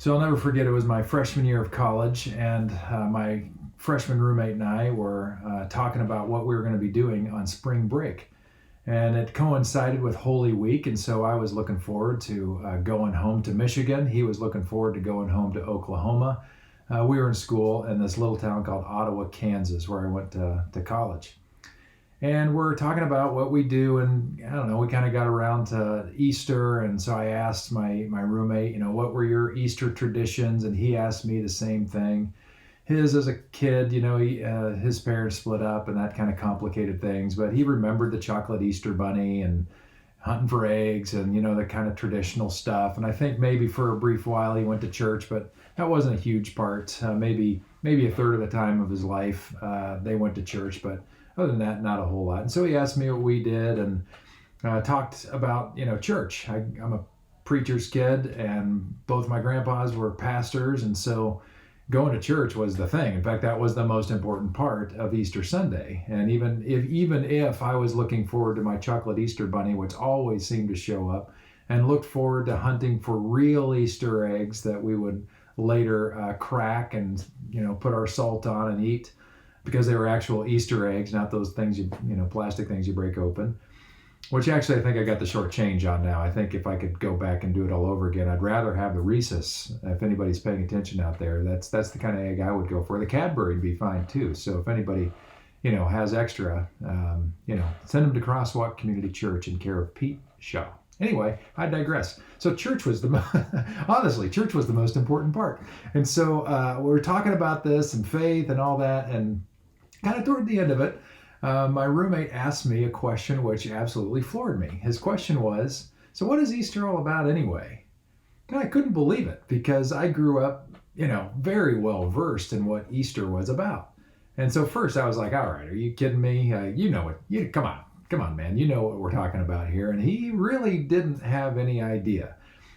So I'll never forget, it was my freshman year of college, and my freshman roommate and I were talking about what we were going to be doing on spring break. And it coincided with Holy Week, and so I was looking forward to going home to Michigan. He was looking forward to going home to Oklahoma. We were in school in this little town called Ottawa, Kansas, where I went to college. And we're talking about what we do, and I don't know, we kind of got around to Easter, and so I asked my roommate, what were your Easter traditions? And he asked me the same thing. His, as a kid, his parents split up, and that kind of complicated things, but he remembered the chocolate Easter bunny and hunting for eggs and, the kind of traditional stuff. And I think maybe for a brief while he went to church, but that wasn't a huge part. Maybe a third of the time of his life they went to church, but other than that, not a whole lot. And so he asked me what we did, and talked about, church. I'm a preacher's kid, and both my grandpas were pastors, and so going to church was the thing. In fact, that was the most important part of Easter Sunday. And even if I was looking forward to my chocolate Easter bunny, which always seemed to show up, and looked forward to hunting for real Easter eggs that we would later crack and put our salt on and eat, because they were actual Easter eggs, not those things plastic things you break open. Which actually I think I got the short change on now. I think if I could go back and do it all over again, I'd rather have the Reese's. If anybody's paying attention out there, that's the kind of egg I would go for. The Cadbury would be fine too. So if anybody, has extra, send them to Crosswalk Community Church in care of Pete Shaw. Anyway, I digress. So church was honestly, church was the most important part. And so we were talking about this and faith and all that, and kind of toward the end of it, my roommate asked me a question which absolutely floored me. His question was, so what is Easter all about anyway? And I couldn't believe it, because I grew up, very well versed in what Easter was about. And so first I was like, all right, are you kidding me? Come on, man. You know what we're talking about here. And he really didn't have any idea.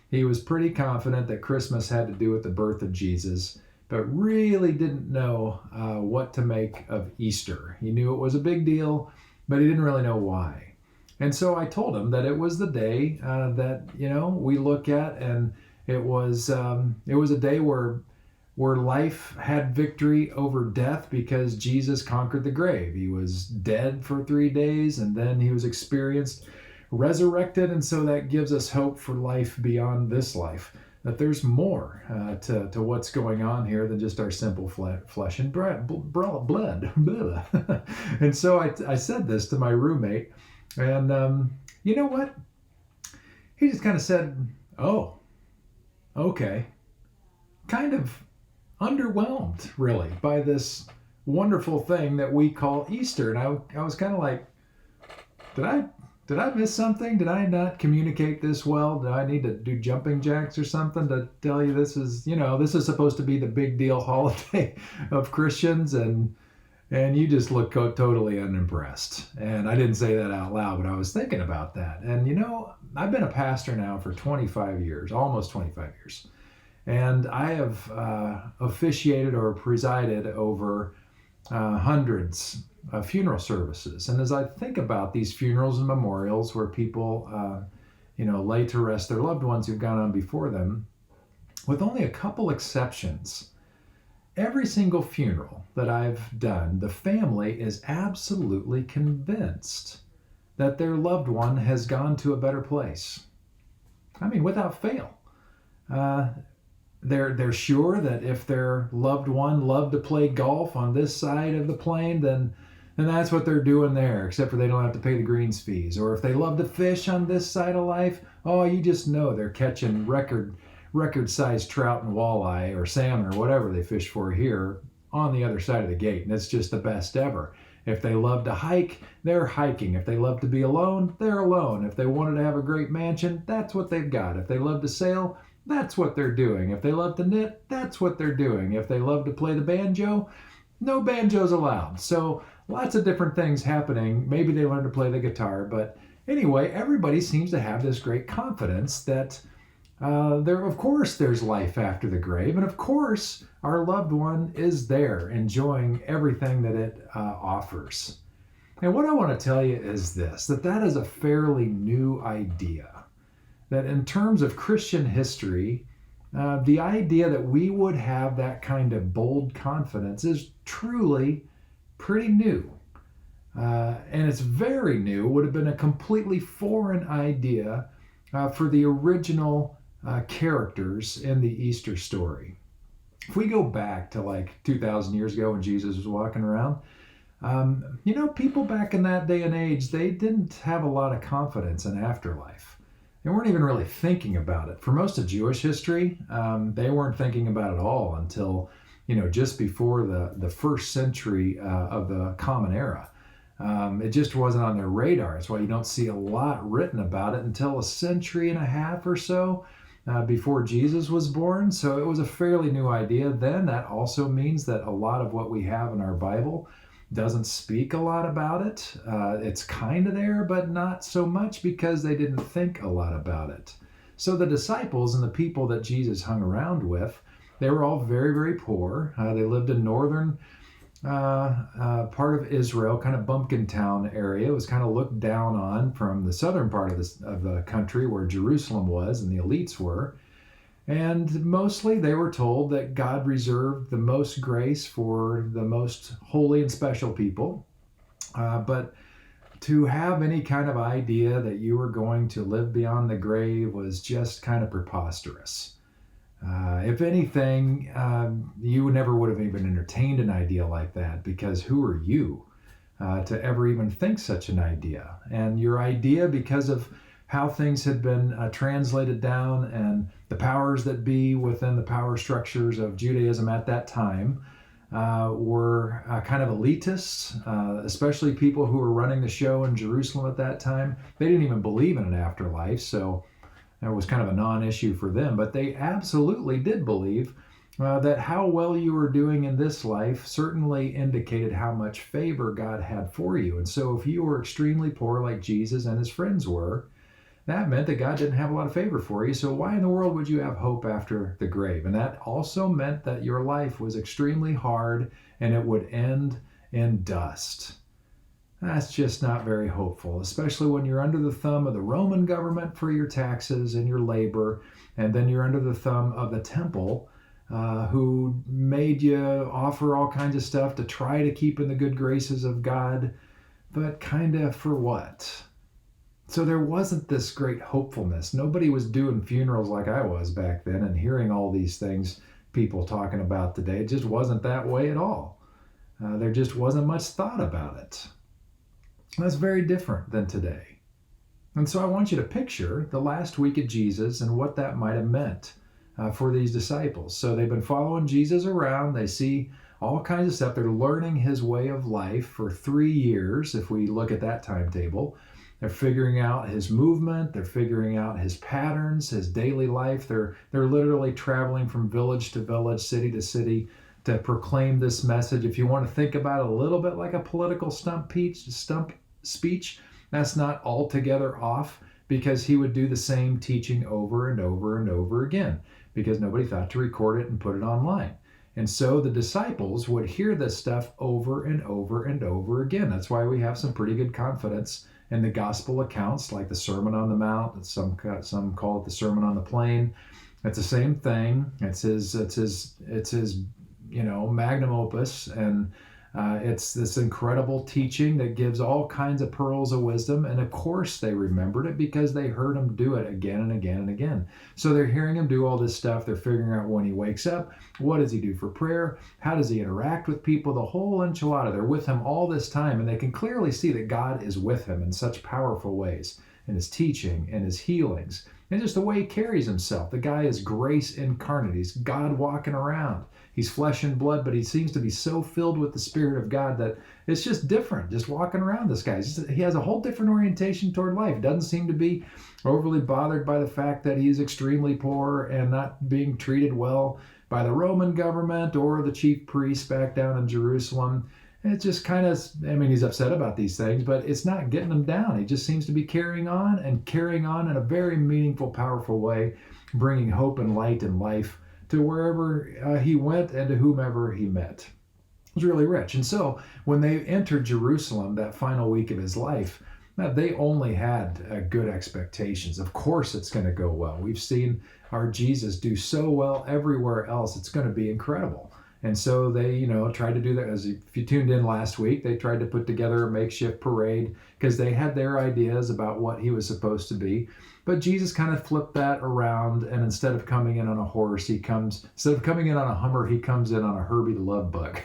He was pretty confident that Christmas had to do with the birth of Jesus, but really didn't know what to make of Easter. He knew it was a big deal, but he didn't really know why. And so I told him that it was the day that we look at, and it was a day where life had victory over death, because Jesus conquered the grave. He was dead for 3 days, and then he was resurrected, and so that gives us hope for life beyond this life. That there's more to what's going on here than just our simple flesh and blood. And so I said this to my roommate, and you know what? He just kind of said, oh, okay. Kind of underwhelmed, really, by this wonderful thing that we call Easter. And I was kind of like, did I miss something? Did I not communicate this well? Do I need to do jumping jacks or something to tell you this is supposed to be the big deal holiday of Christians, and you just look totally unimpressed. And I didn't say that out loud, but I was thinking about that. And I've been a pastor now for 25 years, almost 25 years. And I have officiated or presided over hundreds of funeral services. And as I think about these funerals and memorials where people, lay to rest their loved ones who've gone on before them, with only a couple exceptions, every single funeral that I've done, the family is absolutely convinced that their loved one has gone to a better place. I mean, without fail. They're sure that if their loved one loved to play golf on this side of the plane, then that's what they're doing there, except for they don't have to pay the greens fees. Or if they love to fish on this side of life, you just know they're catching record-sized trout and walleye or salmon or whatever they fish for here on the other side of the gate. And it's just the best ever. If they love to hike, they're hiking. If they love to be alone, they're alone. If they wanted to have a great mansion, that's what they've got. If they love to sail, that's what they're doing. If they love to knit, that's what they're doing. If they love to play the banjo, no banjos allowed. So lots of different things happening. Maybe they learn to play the guitar, but anyway, everybody seems to have this great confidence that of course there's life after the grave, and of course our loved one is there enjoying everything that it offers. And what I want to tell you is this, that is a fairly new idea. That in terms of Christian history, The idea that we would have that kind of bold confidence is truly pretty new. And it's very new, would have been a completely foreign idea for the original characters in the Easter story. If we go back to like 2,000 years ago when Jesus was walking around, people back in that day and age, they didn't have a lot of confidence in afterlife. They weren't even really thinking about it. For most of Jewish history, they weren't thinking about it all until, just before the first century of the Common Era. It just wasn't on their radar. That's why you don't see a lot written about it until a century and a half or so before Jesus was born. So it was a fairly new idea then. That also means that a lot of what we have in our Bible doesn't speak a lot about it. It's kind of there, but not so much because they didn't think a lot about it. So the disciples and the people that Jesus hung around with, they were all very, very poor. They lived in northern part of Israel, kind of Bumpkin Town area. It was kind of looked down on from the southern part of the country where Jerusalem was and the elites were. And mostly they were told that God reserved the most grace for the most holy and special people. But to have any kind of idea that you were going to live beyond the grave was just kind of preposterous. If anything, you never would have even entertained an idea like that, because who are you to ever even think such an idea? And your idea, because of how things had been translated down and the powers that be within the power structures of Judaism at that time were kind of elitists, especially people who were running the show in Jerusalem at that time. They didn't even believe in an afterlife, so it was kind of a non-issue for them. But they absolutely did believe that how well you were doing in this life certainly indicated how much favor God had for you. And so if you were extremely poor like Jesus and his friends were, that meant that God didn't have a lot of favor for you. So why in the world would you have hope after the grave? And that also meant that your life was extremely hard and it would end in dust. That's just not very hopeful, especially when you're under the thumb of the Roman government for your taxes and your labor, and then you're under the thumb of the temple, who made you offer all kinds of stuff to try to keep in the good graces of God, but kind of for what? So there wasn't this great hopefulness. Nobody was doing funerals like I was back then and hearing all these things people talking about today. It just wasn't that way at all. There just wasn't much thought about it. That's very different than today. And so I want you to picture the last week of Jesus and what that might have meant for these disciples. So they've been following Jesus around. They see all kinds of stuff. They're learning his way of life for 3 years, if we look at that timetable. They're figuring out his movement. They're figuring out his patterns, his daily life. They're literally traveling from village to village, city to city, to proclaim this message. If you want to think about it a little bit like a political stump speech, that's not altogether off, because he would do the same teaching over and over and over again, because nobody thought to record it and put it online. And so the disciples would hear this stuff over and over and over again. That's why we have some pretty good confidence in the gospel accounts, like the Sermon on the Mount. Some call it the Sermon on the Plain. It's the same thing. It's his magnum opus, and it's this incredible teaching that gives all kinds of pearls of wisdom. And of course they remembered it because they heard him do it again and again and again. So they're hearing him do all this stuff. They're figuring out when he wakes up, what does he do for prayer? How does he interact with people? The whole enchilada. They're with him all this time, and they can clearly see that God is with him in such powerful ways in his teaching and his healings. And just the way he carries himself. The guy is grace incarnate. He's God walking around. He's flesh and blood, but he seems to be so filled with the Spirit of God that it's just different, just walking around this guy. He has a whole different orientation toward life. He doesn't seem to be overly bothered by the fact that he's extremely poor and not being treated well by the Roman government or the chief priests back down in Jerusalem. And it's just kind of, he's upset about these things, but it's not getting him down. He just seems to be carrying on in a very meaningful, powerful way, bringing hope and light and life to wherever he went and to whomever he met. It was really rich. And so when they entered Jerusalem that final week of his life, Now, they only had good expectations. Of course, it's going to go well. We've seen our Jesus do so well everywhere else. It's going to be incredible. And so they, tried to do that. As if you tuned in last week, they tried to put together a makeshift parade because they had their ideas about what he was supposed to be. But Jesus kind of flipped that around, and instead of coming in on a horse, instead of coming in on a Hummer, he comes in on a Herbie the Love Bug.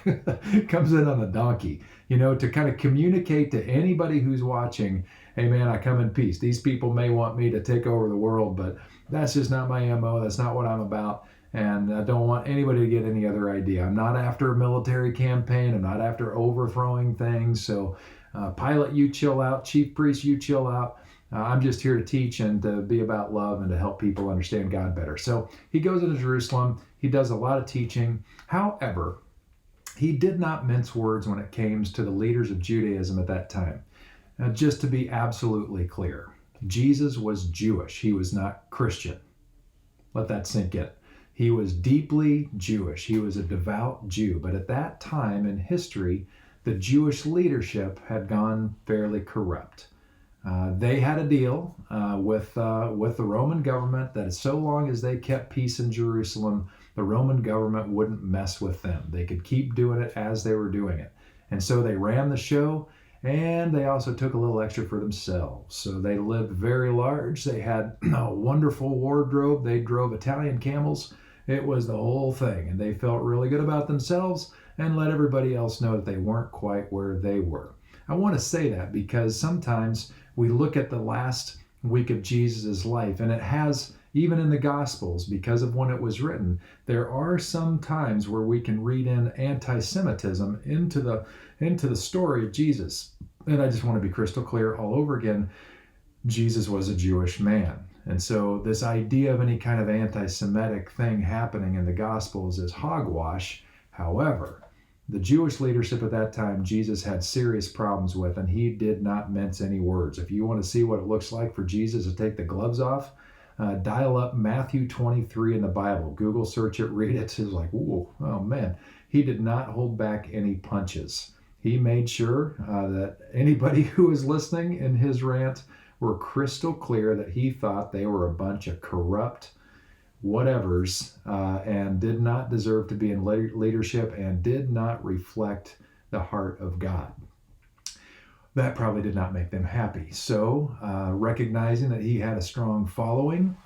Comes in on a donkey, to kind of communicate to anybody who's watching, hey man, I come in peace. These people may want me to take over the world, but that's just not my MO. That's not what I'm about. And I don't want anybody to get any other idea. I'm not after a military campaign. I'm not after overthrowing things. So Pilate, you chill out. Chief priest, you chill out. I'm just here to teach and to be about love and to help people understand God better. So he goes into Jerusalem. He does a lot of teaching. However, he did not mince words when it came to the leaders of Judaism at that time. Now, just to be absolutely clear, Jesus was Jewish. He was not Christian. Let that sink in. He was deeply Jewish. He was a devout Jew. But at that time in history, the Jewish leadership had gone fairly corrupt. They had a deal with the Roman government that so long as they kept peace in Jerusalem, the Roman government wouldn't mess with them. They could keep doing it as they were doing it. And so they ran the show, and they also took a little extra for themselves. So they lived very large. They had a wonderful wardrobe. They drove Italian camels. It was the whole thing. And they felt really good about themselves and let everybody else know that they weren't quite where they were. I want to say that because sometimes we look at the last week of Jesus' life, and it has, even in the Gospels, because of when it was written, there are some times where we can read in anti-Semitism into the story of Jesus. And I just want to be crystal clear all over again, Jesus was a Jewish man. And so this idea of any kind of anti-Semitic thing happening in the Gospels is hogwash. However, the Jewish leadership at that time, Jesus had serious problems with, and he did not mince any words. If you want to see what it looks like for Jesus to take the gloves off, dial up Matthew 23 in the Bible. Google search it, read it. It's like, ooh, oh man. He did not hold back any punches. He made sure that anybody who was listening in his rant were crystal clear that he thought they were a bunch of corrupt whatevers and did not deserve to be in leadership and did not reflect the heart of God. That probably did not make them happy. So recognizing that he had a strong following,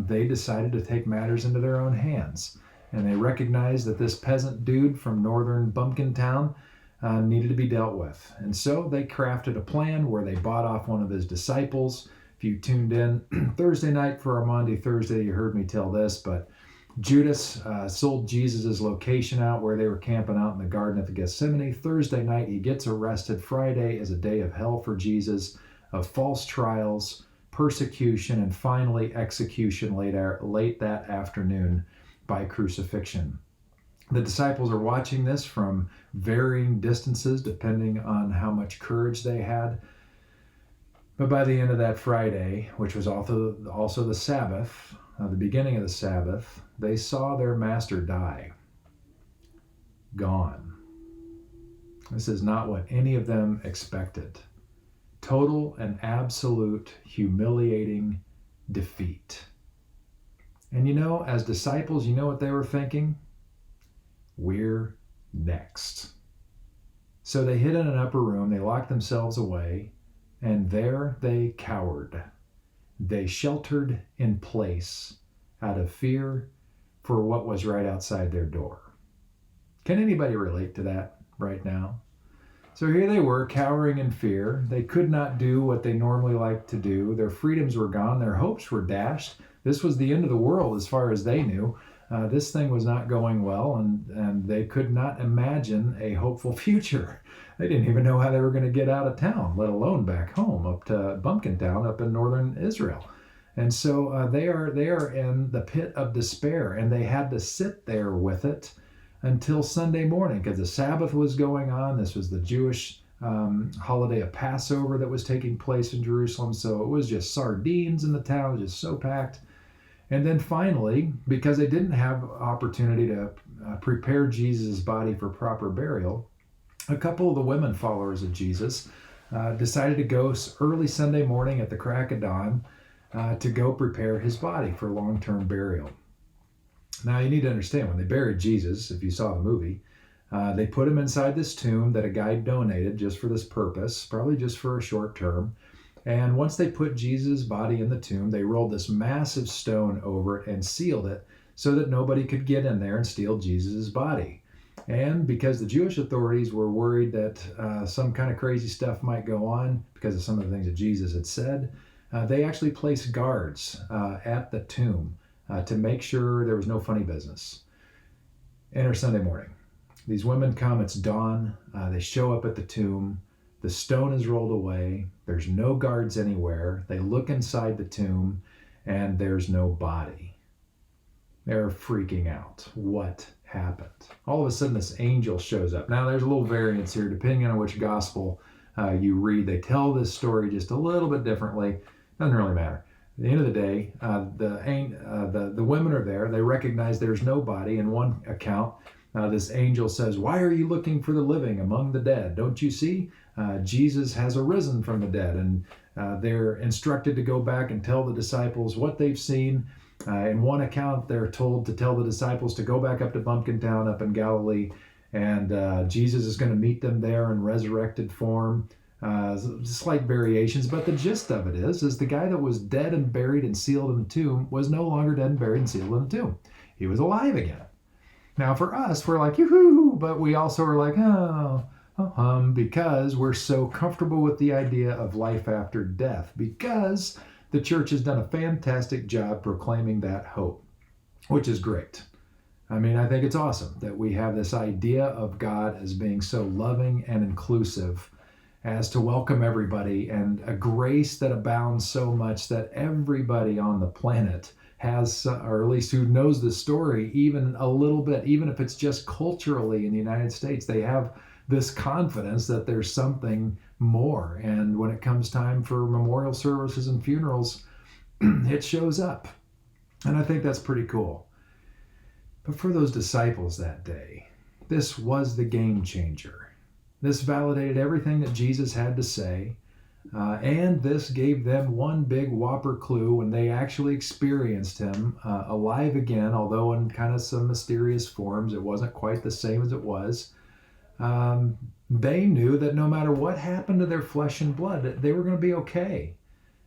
they decided to take matters into their own hands. And they recognized that this peasant dude from northern Bumpkin Town needed to be dealt with. And so they crafted a plan where they bought off one of his disciples. If you tuned in Thursday night for our Maundy Thursday, you heard me tell this, but Judas sold Jesus' location out where they were camping out in the Garden of Gethsemane. Thursday night, he gets arrested. Friday is a day of hell for Jesus, of false trials, persecution, and finally execution late that afternoon by crucifixion. The disciples are watching this from varying distances depending on how much courage they had. But by the end of that Friday, which was also the Sabbath, the beginning of the Sabbath, they saw their master die. Gone. This is not what any of them expected. Total and absolute humiliating defeat. And as disciples, you know what they were thinking? We're next. So they hid in an upper room, they locked themselves away, and there they cowered. They sheltered in place out of fear for what was right outside their door. Can anybody relate to that right now? So here they were, cowering in fear. They could not do what they normally like to do. Their freedoms were gone. Their hopes were dashed. This was the end of the world as far as they knew. This thing was not going well, and they could not imagine a hopeful future. They didn't even know how they were going to get out of town, let alone back home up to Bumpkin Town up in northern Israel. And so they are in the pit of despair, and they had to sit there with it until Sunday morning because the Sabbath was going on. This was the Jewish holiday of Passover that was taking place in Jerusalem. So it was just sardines in the town, it was just so packed. And then finally, because they didn't have opportunity to prepare Jesus' body for proper burial, a couple of the women followers of Jesus decided to go early Sunday morning at the crack of dawn to go prepare his body for long-term burial. Now, you need to understand, when they buried Jesus, if you saw the movie, they put him inside this tomb that a guy donated just for this purpose, probably just for a short term. And once they put Jesus' body in the tomb, they rolled this massive stone over it and sealed it so that nobody could get in there and steal Jesus' body. And because the Jewish authorities were worried that some kind of crazy stuff might go on because of some of the things that Jesus had said, they actually placed guards at the tomb to make sure there was no funny business. Enter Sunday morning. These women come, it's dawn, they show up at the tomb, the stone is rolled away, there's no guards anywhere, they look inside the tomb, and there's no body. They're freaking out. What happened? All of a sudden, this angel shows up. Now, there's a little variance here, depending on which gospel you read. They tell this story just a little bit differently. Doesn't really matter. At the end of the day, the women are there. They recognize there's no body. In one account, this angel says, "Why are you looking for the living among the dead? Don't you see? Jesus has arisen from the dead." And they're instructed to go back and tell the disciples what they've seen. In one account, they're told to tell the disciples to go back up to Pumpkin Town up in Galilee, and Jesus is going to meet them there in resurrected form. Slight variations, but the gist of it is the guy that was dead and buried and sealed in the tomb was no longer dead and buried and sealed in the tomb. He was alive again. Now, for us, we're like, yoo-hoo, but we also are like, because we're so comfortable with the idea of life after death, because the church has done a fantastic job proclaiming that hope, which is great. I mean, I think it's awesome that we have this idea of God as being so loving and inclusive as to welcome everybody, and a grace that abounds so much that everybody on the planet has, or at least who knows the story even a little bit, even if it's just culturally in the United States, they have this confidence that there's something more. And when it comes time for memorial services and funerals, it shows up. And I think that's pretty cool. But for those disciples that day, this was the game changer. This validated everything that Jesus had to say. And this gave them one big whopper clue when they actually experienced him alive again, although in kind of some mysterious forms. It wasn't quite the same as it was. They knew that no matter what happened to their flesh and blood, they were going to be okay.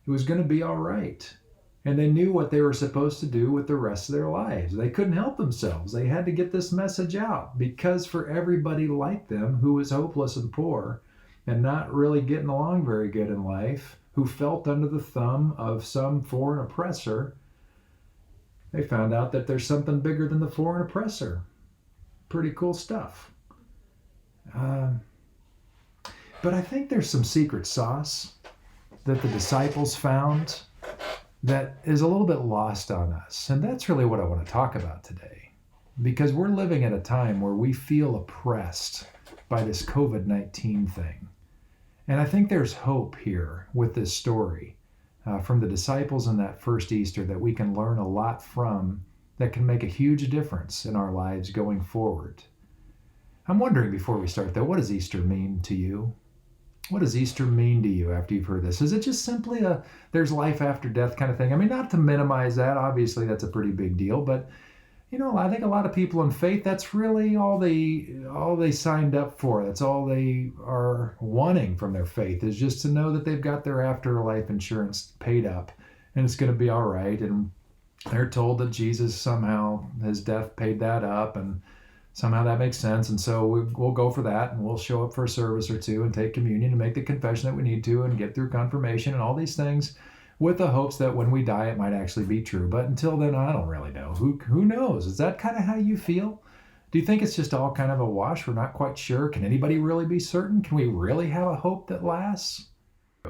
It was going to be all right. And they knew what they were supposed to do with the rest of their lives. They couldn't help themselves. They had to get this message out, because for everybody like them who was hopeless and poor and not really getting along very good in life, who felt under the thumb of some foreign oppressor, they found out that there's something bigger than the foreign oppressor. Pretty cool stuff. But I think there's some secret sauce that the disciples found that is a little bit lost on us. And that's really what I want to talk about today, because we're living at a time where we feel oppressed by this COVID-19 thing. And I think there's hope here with this story from the disciples in that first Easter that we can learn a lot from, that can make a huge difference in our lives going forward. I'm wondering, before we start though, what does Easter mean to you? What does Easter mean to you after you've heard this? Is it just simply there's life after death kind of thing? I mean, not to minimize that. Obviously, that's a pretty big deal. But, I think a lot of people in faith, that's really all they signed up for. That's all they are wanting from their faith, is just to know that they've got their afterlife insurance paid up and it's going to be all right. And they're told that Jesus somehow, his death paid that up, and somehow that makes sense. And so we'll go for that, and we'll show up for a service or two and take communion and make the confession that we need to and get through confirmation and all these things, with the hopes that when we die, it might actually be true. But until then, I don't really know. Who knows? Is that kind of how you feel? Do you think it's just all kind of a wash? We're not quite sure. Can anybody really be certain? Can we really have a hope that lasts?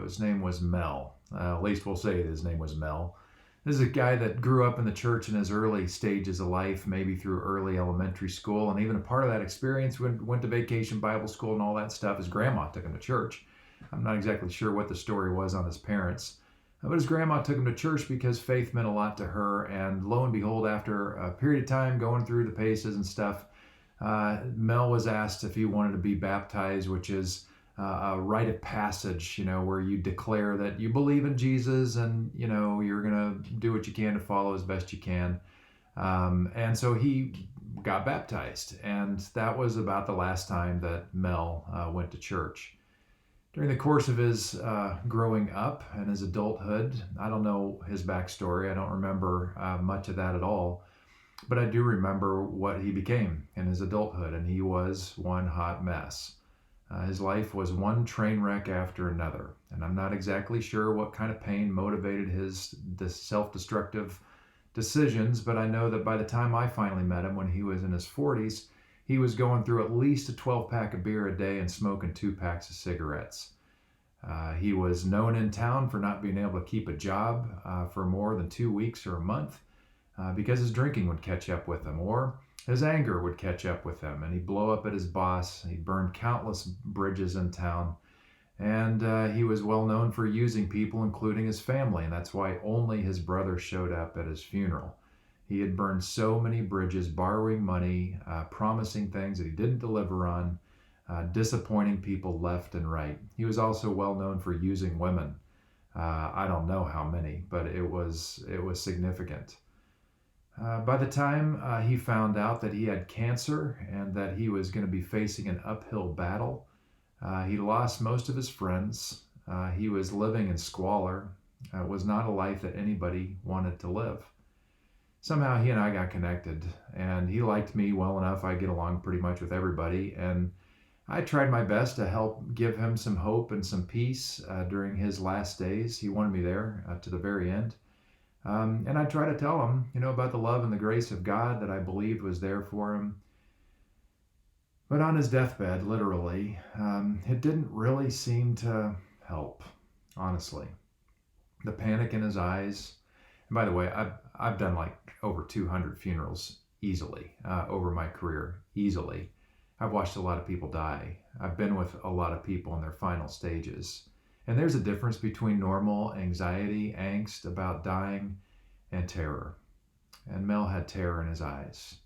His name was Mel. At least we'll say his name was Mel. This is a guy that grew up in the church in his early stages of life, maybe through early elementary school, and even a part of that experience went to vacation Bible school and all that stuff. His grandma took him to church. I'm not exactly sure what the story was on his parents, but his grandma took him to church because faith meant a lot to her, and lo and behold, after a period of time going through the paces and stuff, Mel was asked if he wanted to be baptized, which is a rite of passage, where you declare that you believe in Jesus and, you're going to do what you can to follow as best you can. And so he got baptized, and that was about the last time that Mel went to church. During the course of his growing up and his adulthood, I don't know his backstory. I don't remember much of that at all. But I do remember what he became in his adulthood, and he was one hot mess. His life was one train wreck after another, and I'm not exactly sure what kind of pain motivated his self-destructive decisions, but I know that by the time I finally met him when he was in his 40s, he was going through at least a 12-pack of beer a day and smoking 2 packs of cigarettes. He was known in town for not being able to keep a job for more than 2 weeks or a month because his drinking would catch up with him, or his anger would catch up with him, and he'd blow up at his boss. He burned countless bridges in town, and he was well known for using people, including his family, and that's why only his brother showed up at his funeral. He had burned so many bridges, borrowing money, promising things that he didn't deliver on, disappointing people left and right. He was also well known for using women. I don't know how many, but it was significant. By the time he found out that he had cancer and that he was going to be facing an uphill battle, he lost most of his friends. He was living in squalor. It was not a life that anybody wanted to live. Somehow he and I got connected, and he liked me well enough. I get along pretty much with everybody, and I tried my best to help give him some hope and some peace during his last days. He wanted me there to the very end. And I try to tell him, about the love and the grace of God that I believed was there for him. But on his deathbed, literally, it didn't really seem to help, honestly. The panic in his eyes. And by the way, I've done like over 200 funerals easily over my career, easily. I've watched a lot of people die. I've been with a lot of people in their final stages. And there's a difference between normal anxiety, angst about dying, and terror. And Mel had terror in his eyes.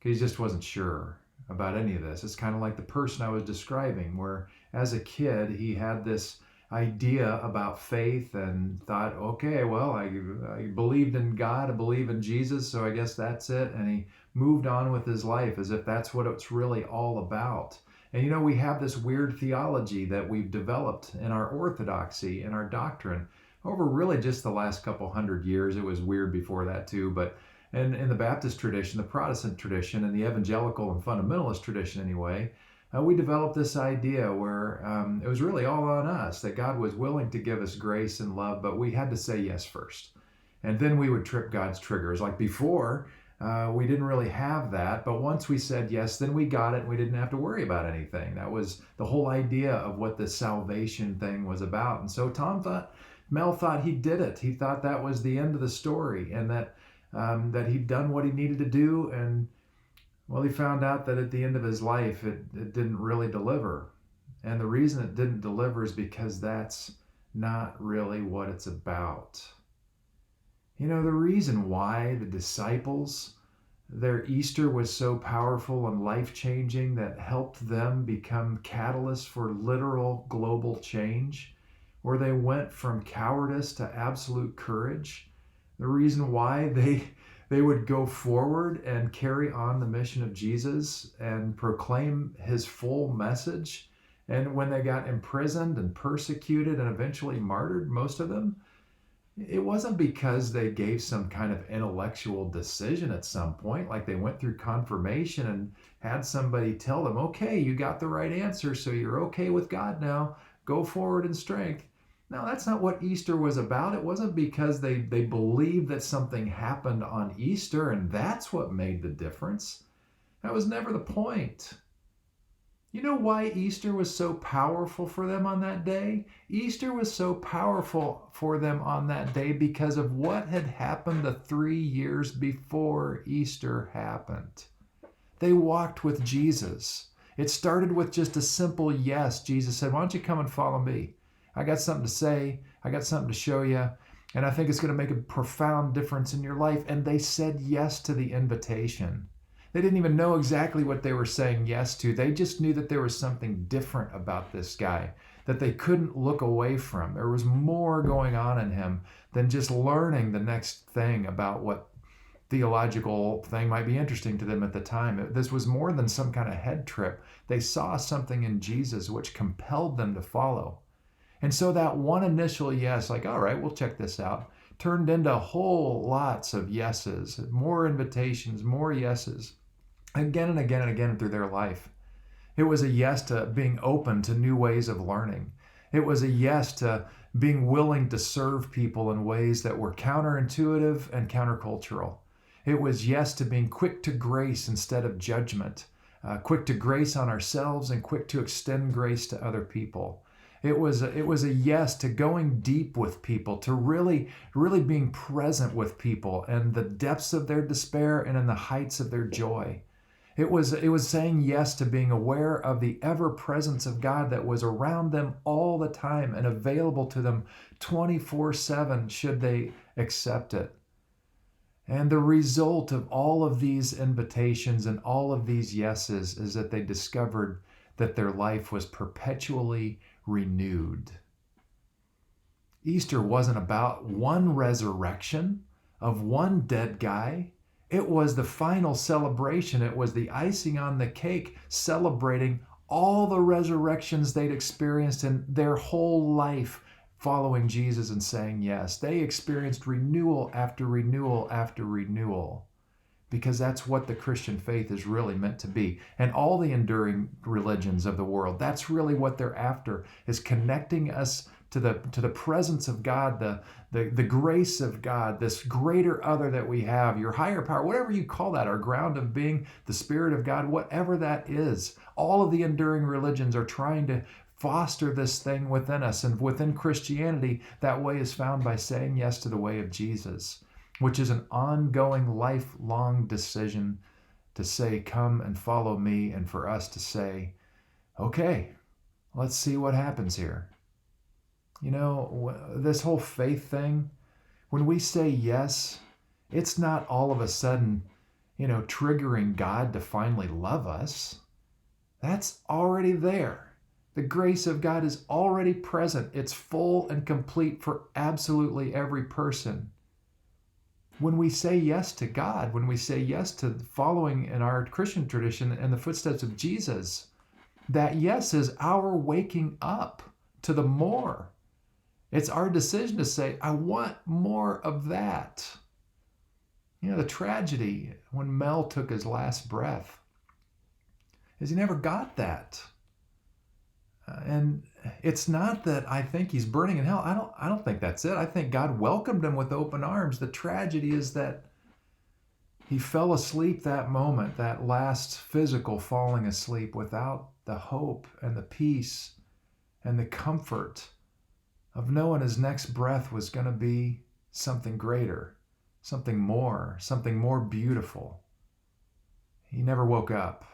He just wasn't sure about any of this. It's kind of like the person I was describing, where as a kid, he had this idea about faith and thought, okay, well, I believed in God, I believe in Jesus, so I guess that's it. And he moved on with his life as if that's what it's really all about. And we have this weird theology that we've developed in our orthodoxy, in our doctrine, over really just the last couple hundred years. It was weird before that too, but in the Baptist tradition, the Protestant tradition, and the evangelical and fundamentalist tradition anyway, we developed this idea where it was really all on us, that God was willing to give us grace and love, but we had to say yes first. And then we would trip God's triggers. Like before, we didn't really have that, but once we said yes, then we got it and we didn't have to worry about anything. That was the whole idea of what the salvation thing was about. And so Mel thought he did it. He thought that was the end of the story, and that he'd done what he needed to do. And well, he found out that at the end of his life, it didn't really deliver. And the reason it didn't deliver is because that's not really what it's about. The reason why the disciples, their Easter was so powerful and life-changing that helped them become catalysts for literal global change, where they went from cowardice to absolute courage, the reason why they would go forward and carry on the mission of Jesus and proclaim his full message, and when they got imprisoned and persecuted and eventually martyred, most of them, it wasn't because they gave some kind of intellectual decision at some point, like they went through confirmation and had somebody tell them, okay, you got the right answer, so you're okay with God now, go forward in strength. No, that's not what Easter was about. It wasn't because they believed that something happened on Easter and that's what made the difference. That was never the point. You know why Easter was so powerful for them on that day? Easter was so powerful for them on that day because of what had happened the 3 years before Easter happened. They walked with Jesus. It started with just a simple yes. Jesus said, why don't you come and follow me? I got something to say. I got something to show you. And I think it's going to make a profound difference in your life. And they said yes to the invitation. They didn't even know exactly what they were saying yes to. They just knew that there was something different about this guy that they couldn't look away from. There was more going on in him than just learning the next thing about what theological thing might be interesting to them at the time. This was more than some kind of head trip. They saw something in Jesus which compelled them to follow. And so that one initial yes, like, all right, we'll check this out, turned into whole lots of yeses, more invitations, more yeses, again and again and again through their life. It was a yes to being open to new ways of learning. It was a yes to being willing to serve people in ways that were counterintuitive and countercultural. It was yes to being quick to grace instead of judgment, quick to grace on ourselves and quick to extend grace to other people. It was a yes to going deep with people, to really being present with people in the depths of their despair and in the heights of their joy. It was saying yes to being aware of the ever presence of God that was around them all the time and available to them 24/7 should they accept it. And the result of all of these invitations and all of these yeses is that they discovered that their life was perpetually renewed. Easter wasn't about one resurrection of one dead guy. It was the final celebration. It was the icing on the cake celebrating all the resurrections they'd experienced in their whole life following Jesus and saying yes. They experienced renewal after renewal after renewal, because that's what the Christian faith is really meant to be. And all the enduring religions of the world, that's really what they're after, is connecting us to the presence of God, the grace of God, this greater other that we have, your higher power, whatever you call that, our ground of being, the Spirit of God, whatever that is. All of the enduring religions are trying to foster this thing within us. And within Christianity, that way is found by saying yes to the way of Jesus, which is an ongoing, lifelong decision to say, come and follow me, and for us to say, okay, let's see what happens here. You know, this whole faith thing, when we say yes, it's not all of a sudden, triggering God to finally love us. That's already there. The grace of God is already present. It's full and complete for absolutely every person. When we say yes to God, when we say yes to following in our Christian tradition and the footsteps of Jesus, that yes is our waking up to the more. It's our decision to say, I want more of that. The tragedy when Mel took his last breath is he never got that. And it's not that I think he's burning in hell. I don't think that's it. I think God welcomed him with open arms. The tragedy is that he fell asleep that moment, that last physical falling asleep, without the hope and the peace and the comfort of knowing his next breath was going to be something greater, something more beautiful. He never woke up.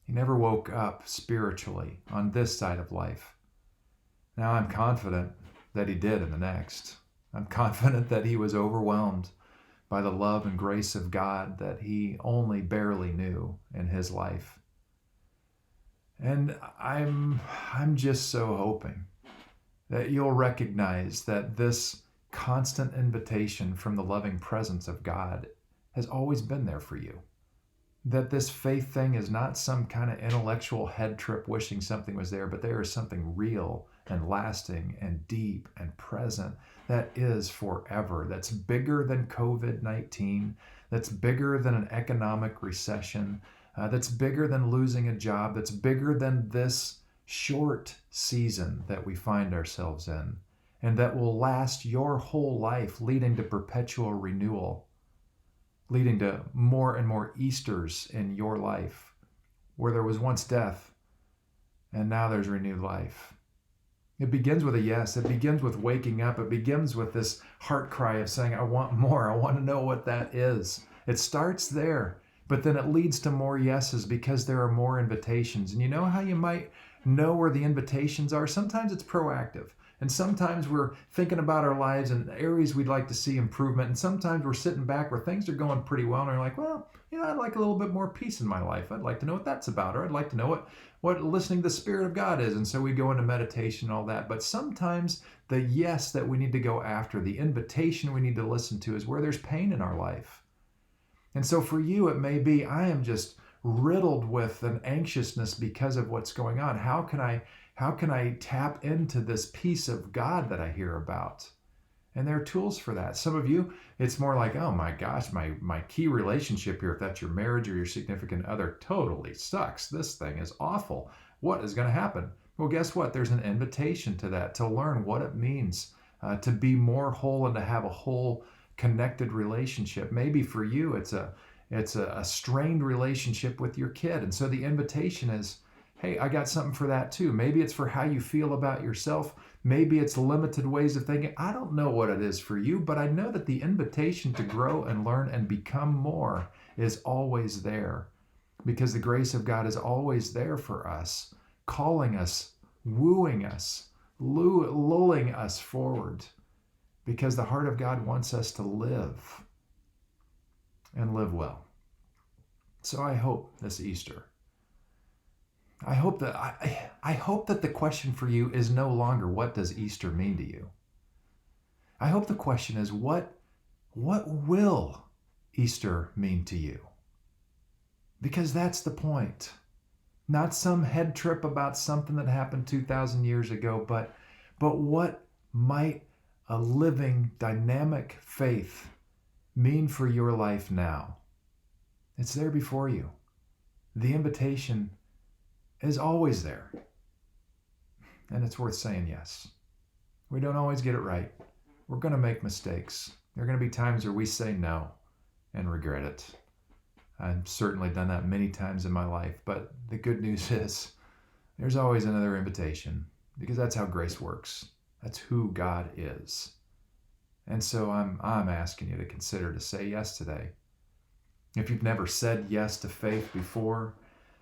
He never woke up spiritually on this side of life. Now I'm confident that he did in the next. I'm confident that he was overwhelmed by the love and grace of God that he only barely knew in his life. And I'm just so hoping that you'll recognize that this constant invitation from the loving presence of God has always been there for you. That this faith thing is not some kind of intellectual head trip wishing something was there, but there is something real and lasting and deep and present that is forever, that's bigger than COVID-19, that's bigger than an economic recession, that's bigger than losing a job, that's bigger than this short season that we find ourselves in, and that will last your whole life, leading to perpetual renewal, leading to more and more Easters in your life, where there was once death and now there's renewed life. It begins with a yes. It begins with waking up. It begins with this heart cry of saying, I want more. I want to know what that is. It starts there, but then it leads to more yeses because there are more invitations. And you know how you might know where the invitations are? Sometimes it's proactive. And sometimes we're thinking about our lives and areas we'd like to see improvement. And sometimes we're sitting back where things are going pretty well and we're like, well, I'd like a little bit more peace in my life. I'd like to know what that's about, or I'd like to know what listening to the Spirit of God is. And so we go into meditation and all that. But sometimes the yes that we need to go after, the invitation we need to listen to, is where there's pain in our life. And so for you, it may be, I am just riddled with an anxiousness because of what's going on. How can I tap into this peace of God that I hear about? And there are tools for that. Some of you, it's more like, oh my gosh, my key relationship here, if that's your marriage or your significant other, totally sucks. This thing is awful. What is going to happen? Well, guess what? There's an invitation to that, to learn what it means to be more whole and to have a whole connected relationship. Maybe for you, it's a strained relationship with your kid. And so the invitation is, hey, I got something for that too. Maybe it's for how you feel about yourself. Maybe it's limited ways of thinking. I don't know what it is for you, but I know that the invitation to grow and learn and become more is always there, because the grace of God is always there for us, calling us, wooing us, lulling us forward, because the heart of God wants us to live and live well. So I hope this Easter, I hope that the question for you is no longer, what does Easter mean to you? I hope the question is, what will Easter mean to you? Because that's the point. Not some head trip about something that happened 2,000 years ago, but what might a living, dynamic faith mean for your life now? It's there before you. The invitation is always there. And it's worth saying yes. We don't always get it right. We're going to make mistakes. There are going to be times where we say no and regret it. I've certainly done that many times in my life, but the good news is there's always another invitation, because that's how grace works. That's who God is. And so I'm asking you to consider to say yes today. If you've never said yes to faith before,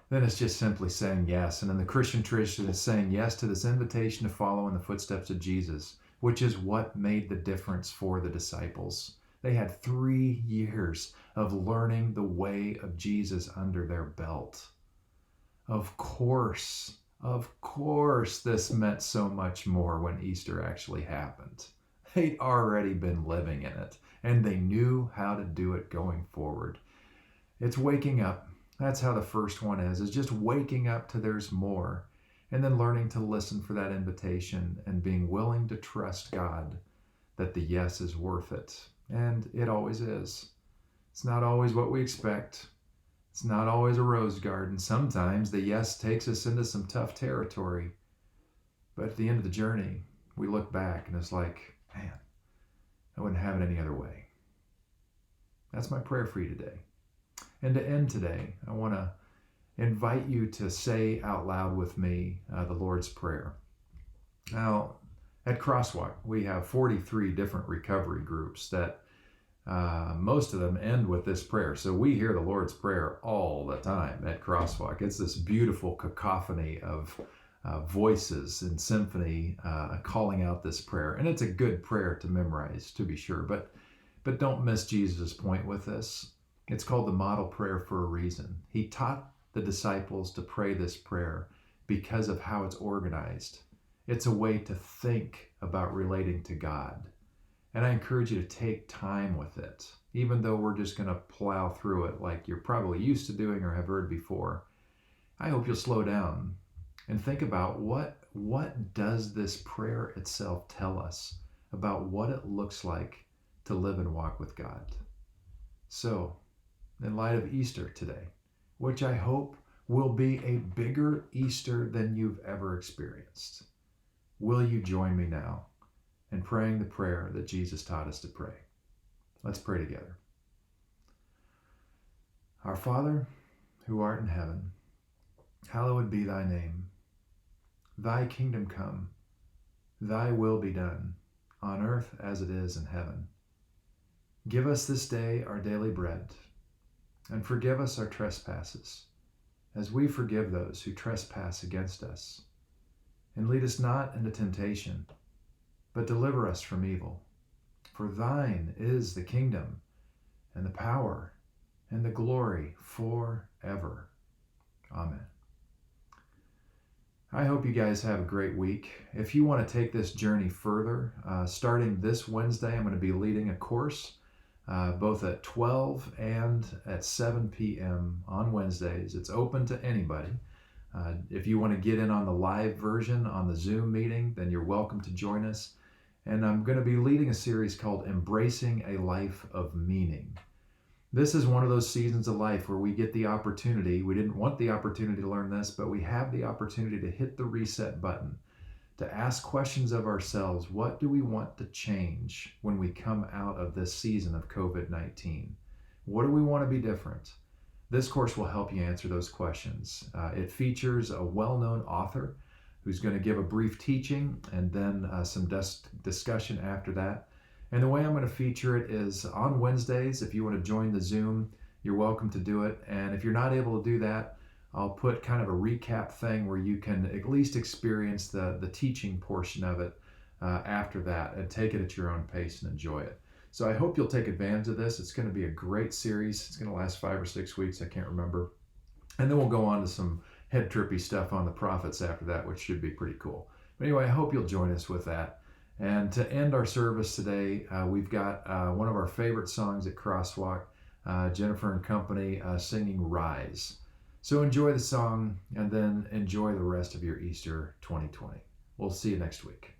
then it's just simply saying yes. And in the Christian tradition, it's saying yes to this invitation to follow in the footsteps of Jesus, which is what made the difference for the disciples. They had 3 years of learning the way of Jesus under their belt. Of course, this meant so much more when Easter actually happened. They'd already been living in it, and they knew how to do it going forward. It's waking up. That's how the first one is just waking up to there's more, and then learning to listen for that invitation and being willing to trust God that the yes is worth it. And it always is. It's not always what we expect. It's not always a rose garden. Sometimes the yes takes us into some tough territory. But at the end of the journey, we look back and it's like, man, I wouldn't have it any other way. That's my prayer for you today. And to end today, I want to invite you to say out loud with me the Lord's Prayer. Now, at CrossWalk, we have 43 different recovery groups that most of them end with this prayer. So we hear the Lord's Prayer all the time at CrossWalk. It's this beautiful cacophony of voices and symphony calling out this prayer. And it's a good prayer to memorize, to be sure. But don't miss Jesus' point with this. It's called the model prayer for a reason. He taught the disciples to pray this prayer because of how it's organized. It's a way to think about relating to God. And I encourage you to take time with it, even though we're just going to plow through it like you're probably used to doing or have heard before. I hope you'll slow down and think about what does this prayer itself tell us about what it looks like to live and walk with God. So, in light of Easter today, which I hope will be a bigger Easter than you've ever experienced, will you join me now in praying the prayer that Jesus taught us to pray? Let's pray together. Our Father, who art in heaven, hallowed be thy name. Thy kingdom come, thy will be done, on earth as it is in heaven. Give us this day our daily bread, and forgive us our trespasses, as we forgive those who trespass against us. And lead us not into temptation, but deliver us from evil. For thine is the kingdom and the power and the glory forever. Amen. I hope you guys have a great week. If you want to take this journey further, starting this Wednesday, I'm going to be leading a course both at 12 and at 7 p.m. on Wednesdays. It's open to anybody. If you want to get in on the live version on the Zoom meeting, then you're welcome to join us. And I'm going to be leading a series called Embracing a Life of Meaning. This is one of those seasons of life where we get the opportunity. We didn't want the opportunity to learn this, but we have the opportunity to hit the reset button, to ask questions of ourselves. What do we want to change when we come out of this season of COVID-19? What do we want to be different? This course will help you answer those questions. It features a well-known author who's going to give a brief teaching and then some discussion after that. And the way I'm going to feature it is on Wednesdays. If you want to join the Zoom, you're welcome to do it. And if you're not able to do that, I'll put kind of a recap thing where you can at least experience the teaching portion of it after that and take it at your own pace and enjoy it. So I hope you'll take advantage of this. It's going to be a great series. It's going to last 5 or 6 weeks. I can't remember. And then we'll go on to some head trippy stuff on the prophets after that, which should be pretty cool. But anyway, I hope you'll join us with that. And to end our service today, we've got one of our favorite songs at Crosswalk, Jennifer and Company singing Rise. So enjoy the song and then enjoy the rest of your Easter 2020. We'll see you next week.